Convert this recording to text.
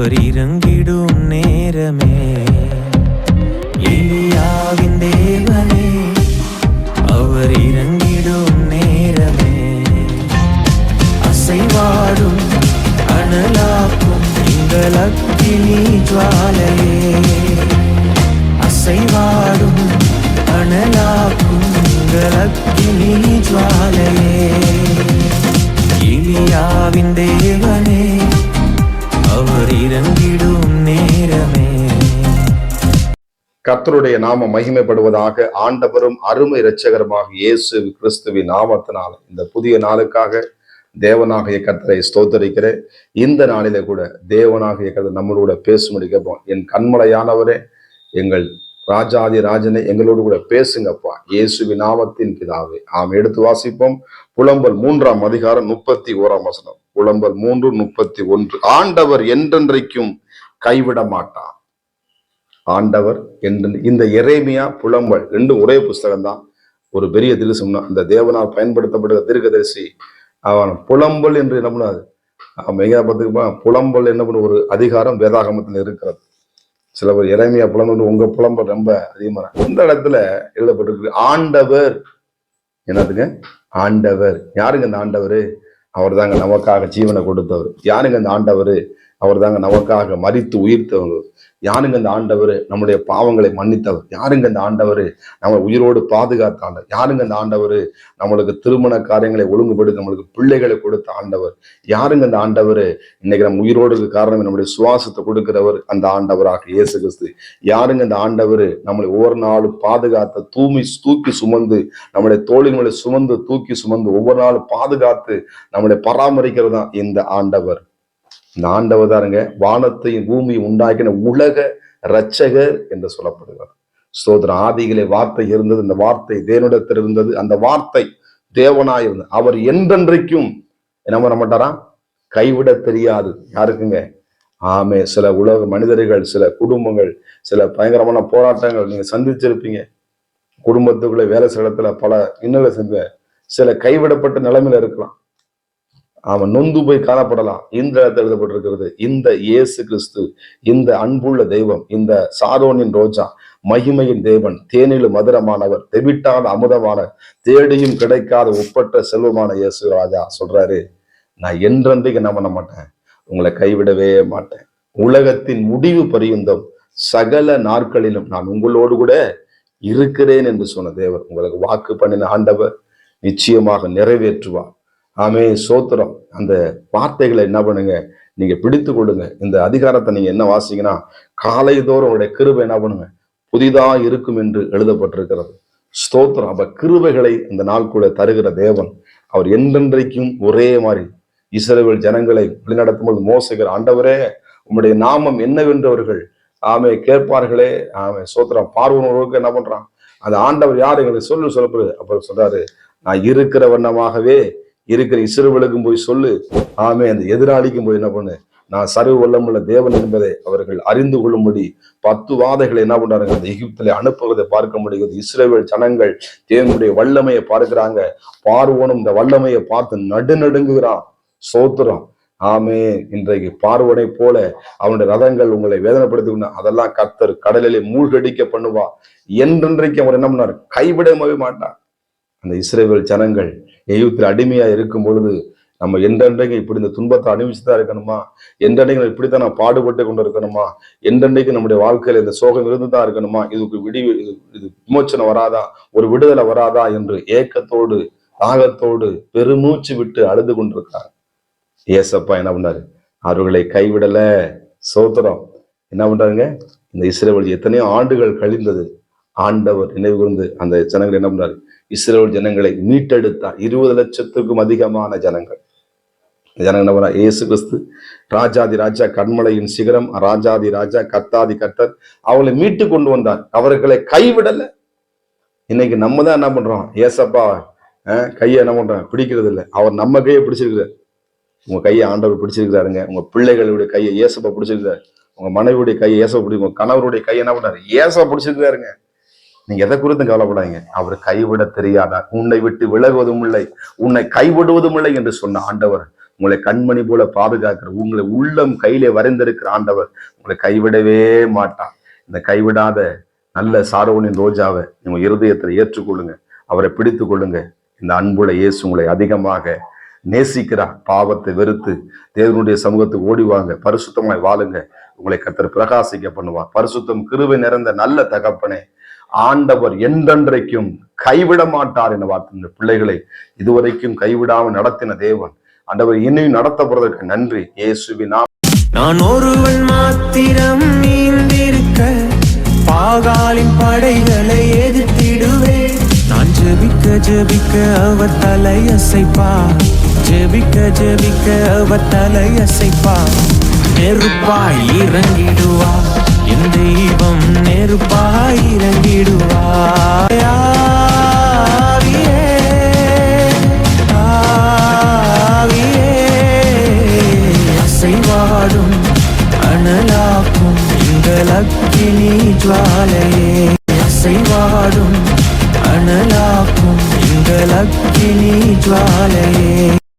அவர் இறங்கிடும் நேரமே, எலியாவின் தேவனே அவர் இறங்கிடும் நேரமே, அசைவாடும் அனலாக்கும் எங்கள் அக்கினி ஜுவாலையே, அசைவாடும் அனலாக்கும் எங்கள் அக்கினி ஜுவாலையே, எலியாவின் தேவனே அவர் இறங்கிடும் நேரமே. கர்த்தருடைய நாம மகிமைப்படுவதாக. ஆண்டவரும் அருமை இரட்சகருமாக இயேசு கிறிஸ்துவின் நாமத்தினால் இந்த புதிய நாளுக்காக தேவனாகிய கர்த்தரை ஸ்தோத்தரிக்கிறேன். இந்த நாளிலே கூட தேவனாகிய கர்த்தர் நம்மளோட பேசும்படி கேட்போம். என் கண்மலையானவரே, எங்கள் ராஜாதி ராஜனை எங்களோடு கூட பேசுங்கப்பா, இயேசுவின் நாமத்தின் பிதாவே. எடுத்து வாசிப்போம். புலம்பல் 3ஆம் அதிகாரம் 31ஆம் வசனம். புலம்பல் 3:31. ஆண்டவர் என்றென்றைக்கும் கைவிட மாட்டார். ஆண்டவர் என்று. இந்த எரேமியா புலம்பல் ரெண்டும் ஒரே புஸ்தகம் தான். ஒரு பெரிய திருசம்னா இந்த தேவனால் பயன்படுத்தப்படுகிற தீர்க்கதரிசி அவன் புலம்பல் என்று என்ன பண்ணாது. மெய்யாபத்துக்கு புலம்பல் என்ன பண்ண ஒரு அதிகாரம் வேதாகமத்தில் இருக்கிறது. சில பேர் எரேமியா புலம்பல், உங்க புலம்பல் ரொம்ப அதிகமான. இந்த இடத்துல எழுதப்பட்டிருக்கு ஆண்டவர். என்னதுங்க? ஆண்டவர். யாருங்க இந்த ஆண்டவர்? அவர் தாங்க நமக்காக ஜீவனை கொடுத்தவர். யாருங்க இந்த ஆண்டவர்? அவர் தாங்க நமக்காக மரித்து உயிர்த்தவர். யாருங்க இந்த ஆண்டவர்? நம்முடைய பாவங்களை மன்னித்தவர். யாருங்க இந்த ஆண்டவர்? நம்ம உயிரோடு பாதுகாத்த ஆண்டவர். யாருங்க இந்த ஆண்டவர்? நம்மளுக்கு திருமண காரியங்களை ஒழுங்குபடுத்தி நம்மளுக்கு பிள்ளைகளை கொடுத்த ஆண்டவர். யாருங்க இந்த ஆண்டவர்? இன்னைக்கு நம்ம உயிரோடு இருக்க காரணம் நம்முடைய சுவாசத்தை கொடுக்கிறவர் அந்த ஆண்டவராக இயேசு கிறிஸ்து. யாருங்க இந்த ஆண்டவர்? நம்மளை ஒவ்வொரு நாளும் பாதுகாத்த தூக்கி சுமந்து நம்முடைய தோழிகளை சுமந்து தூக்கி சுமந்து ஒவ்வொரு நாளும் பாதுகாத்து நம்மளை பராமரிக்கிறது தான் இந்த ஆண்டவர். இந்த ஆண்டவர் தாருங்க வானத்தையும் பூமியை உண்டாக்கின உலக இரட்சகர் என்று சொல்லப்படுகிறார். ஸ்தோத்திரம். ஆதியிலே வார்த்தை இருந்தது, அந்த வார்த்தை தேவனிடத்தில் இருந்தது, அந்த வார்த்தை தேவனாய் இருந்தது. அவர் என்றென்றைக்கும் என்ன பண்ண மாட்டாரா? கைவிட தெரியாது. யாருக்குங்க? சில உலக மனிதர்கள், சில குடும்பங்கள், சில பயங்கரமான போராட்டங்கள் நீங்க சந்திச்சிருப்பீங்க. குடும்பத்துக்குள்ள வேலை ஸ்தலத்துல பல இன்னலை செஞ்ச சில கைவிடப்பட்ட நிலைமையில இருக்கலாம். அவன் நொந்து போய் காணப்படலாம். இந்த இடத்துல எழுதப்பட்டிருக்கிறது இந்த இயேசு கிறிஸ்து, இந்த அன்புள்ள தெய்வம், இந்த சாரோனின் ரோஜா, மகிமையின் தேவன், தேனிலும் மதுரமானவர், தெவிட்டாத அமுதமான, தேடியும் கிடைக்காத ஒப்பற்ற செல்வமான இயேசு ராஜா சொல்றாரு, நான் என்றென்றைக்கு என்ன பண்ண மாட்டேன், உங்களை கைவிடவே மாட்டேன். உலகத்தின் முடிவு பரியந்தம் சகல நாட்களிலும் நான் உங்களோடு கூட இருக்கிறேன் என்று சொன்ன தேவர், உங்களுக்கு வாக்கு பண்ணின ஆண்டவர் நிச்சயமாக நிறைவேற்றுவார். சோத்திரம். அந்த வார்த்தைகளை என்ன பண்ணுங்க, நீங்க பிடித்து கொடுங்க. இந்த அதிகாரத்தை நீங்க என்ன வாசிங்கன்னா, காலைதோறும் உங்களுடைய கிருபை என்ன பண்ணுங்க, புதிதா இருக்கும் என்று எழுதப்பட்டிருக்கிறது. ஸ்தோத்திரம். அப்ப கிருபைகளை இந்த நாள் கூட தருகிற தேவன் அவர் என்றென்றைக்கும் ஒரே மாதிரி இஸ்ரவேல் ஜனங்களை வழிநடத்தும் போது மோசைகள், ஆண்டவரே உம்முடைய நாமம் என்னவென்று அவர்கள் கேட்பார்களே. சோத்திரம். பார்வோனுக்கு என்ன பண்றான், அந்த ஆண்டவர் யார் எங்களுக்கு சொல்லப்படுது. அப்புறம் சொல்றாரு, நான் இருக்கிற வண்ணமாகவே இருக்கிற இஸ்ரவேலுக்கும் போய் சொல்லு. அந்த எதிராளிக்கும் போய் என்ன பண்ணு, நான் சர்வ வல்லமுள்ள தேவன் என்பதை அவர்கள் அறிந்து கொள்ளும்படி 10 வாதைகளை என்ன பண்றாங்க, அந்த எகிப்திலே அனுப்புவதை பார்க்க முடிகிறது. இஸ்ரவேல் ஜனங்கள் தேவனுடைய வல்லமையை பார்க்கிறாங்க. பார்வோனும் இந்த வல்லமையை பார்த்து நடுநடுங்குகிறான். சோத்திரம். இன்றைக்கு பார்வனை போல அவனுடைய ரதங்கள் உங்களை வேதனைப்படுத்தி அதெல்லாம் கர்த்தர் கடலிலே மூழ்கடிக்க பண்ணுவா. என்றென்றைக்கு அவர் என்ன பண்ணார், கைவிடவே மாட்டார். அந்த இஸ்ரவேல் ஜனங்கள் எகிப்தில் அடிமையா இருக்கும் பொழுது நம்ம என்றென்றைக்கு இப்படி இந்த துன்பத்தை அனுபவிச்சுதான் இருக்கணுமா, என்றென்றைக்கு இப்படித்தான் நான் பாடுபட்டு கொண்டு இருக்கணுமா, என்றென்றைக்கு நம்முடைய வாழ்க்கையில இந்த சோகம் இருந்துதான் இருக்கணுமா, இதுக்கு இது விமோச்சனம் வராதா, ஒரு விடுதலை வராதா என்று ஏக்கத்தோடு தாகத்தோடு பெருமூச்சு விட்டு அழுது கொண்டிருக்கார். ஏசப்பா என்ன பண்ணாரு, அவர்களை கைவிடல. சோத்திரம். என்ன பண்றாங்க, இந்த இஸ்ரவேல் எத்தனையோ ஆண்டுகள் கழிந்தது. ஆண்டவர் நினைவு கூர்ந்து அந்த ஜனங்கள் என்ன பண்றாரு, இஸ்ரவேல் ஜனங்களை மீட்டெடுத்தார். 20 லட்சத்துக்கும் அதிகமான ஜனங்கள் என்ன பண்ண, இயேசு கிறிஸ்து ராஜாதி ராஜா, கண்மலையின் சிகரம், ராஜாதி ராஜா, கர்த்தாதி கர்த்தர், அவங்களை மீட்டு கொண்டு வந்தார். அவர்களை கைவிடல. இன்னைக்கு நம்ம தான் என்ன பண்றோம், ஏசப்பா கையை என்ன பண்றோம், பிடிக்கிறது இல்லை. அவர் நம்ம கையை பிடிச்சிருக்கிறார். உங்க கையை ஆண்டவர் பிடிச்சிருக்கிறாருங்க. உங்க பிள்ளைகளுடைய கையை ஏசப்பா பிடிச்சிருக்கிறார். உங்க மனைவியுடைய கையை ஏசப்பா பிடிக்கும். உங்க கணவருடைய கையை என்ன பண்றாரு, ஏசப்பா பிடிச்சிருக்கிறாருங்க. நீங்க எதை குறித்தும் கவலைப்படாதீங்க. அவர் கைவிட தெரியாதார், உன்னை விட்டு விலகுவதும் இல்லை, உன்னை கைவிடுவதும் இல்லை என்று சொன்ன ஆண்டவர் உங்களை கண்மணி போல பாதுகாக்கிற, உங்களை உள்ளம் கையிலே வரைந்திருக்கிற ஆண்டவர் உங்களை கைவிடவே மாட்டார். இந்த கைவிடாத நல்ல சாரோனின் ரோஜாவை நீங்க இருதயத்தில் ஏற்றுக்கொள்ளுங்க, அவரை பிடித்து கொள்ளுங்க. இந்த அன்புள்ள இயேசு உங்களை அதிகமாக நேசிக்கிறார். பாவத்தை வெறுத்து தேவனுடைய சமூகத்துக்கு ஓடிவாங்க, பரிசுத்தமாய் வாழுங்க. உங்களை கர்த்தர் பிரகாசிக்க பண்ணுவார். பரிசுத்தம் கிருபை நிறைந்த நல்ல தகப்பனே, ஆண்டவர் என்றென்றைக்கும் கைவிட மாட்டார் என வார்த்தை. இந்த பிள்ளைகளை இதுவரைக்கும் கைவிடாமல் நடத்தின தேவன் ஆண்டவர் இன்னும் நடத்த போறதற்கு நன்றி. இயேசுவின் நான் ஒருவன் மாத்திரம் நீந்திருக்க பாகாலின் படைகளை எதிர்த்திடுவேன். நான் ஜெபிக்க ஜெபிக்க அவர் தலையசைப்பார், ஜெபிக்க ஜெபிக்க அவர் தலையசைப்பார். நெருப்பாய் இறங்கிடுவார் என் தெய்வம், நெருப்பாய் இறங்கிடுவார். ஆவியே, ஆவியே, அசைவாடும் அனலாக்கும் எங்கள் அக்கினி ஜுவாலையே, அசைவாடும் அனலாக்கும் எங்கள் அக்கினி ஜுவாலையே.